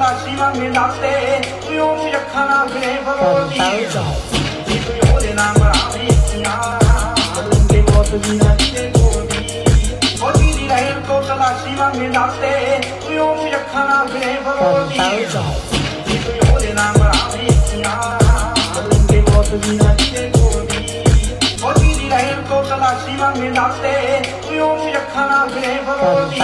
ਤਲਾਸ਼ੀ ਮੰਗੇ ਦਾਤੇ ਤੂੰ ਉਹਨੂੰ ਅੱਖਾਂ ਨਾਲ ਫਿਰੇ ਫਰੋਦੀ ਜੀ ਤੂੰ ਉਹਦੇ ਨਾਲ ਮਰਾਵੇਂ ਅੱਖੀਆਂ ਲੰਗੇ ਬਹੁਤ ਵੀ ਨਾ ਕਿਤੇ ਗੋਦੀ ਉਹਦੀ ਦੀ ਰਹਿਣ ਤੋਂ ਤਲਾਸ਼ੀ ਮੰਗੇ ਦਾਤੇ ਤੂੰ ਉਹਨੂੰ ਅੱਖਾਂ ਨਾਲ ਫਿਰੇ ਫਰੋਦੀ ਜੀ ਤੂੰ ਉਹਦੇ ਨਾਲ ਮਰਾਵੇਂ ਅੱਖੀਆਂ ਲੰਗੇ ਬਹੁਤ ਵੀ ਨਾ ਕਿਤੇ ਗੋਦੀ ਉਹਦੀ ਦੀ ਰਹਿਣ ਤੋਂ ਤਲਾਸ਼ੀ ਮੰਗੇ ਦਾਤੇ ਤੂੰ ਉਹਨੂੰ ਅੱਖਾਂ ਨਾਲ ਫਿਰੇ ਫਰੋਦੀ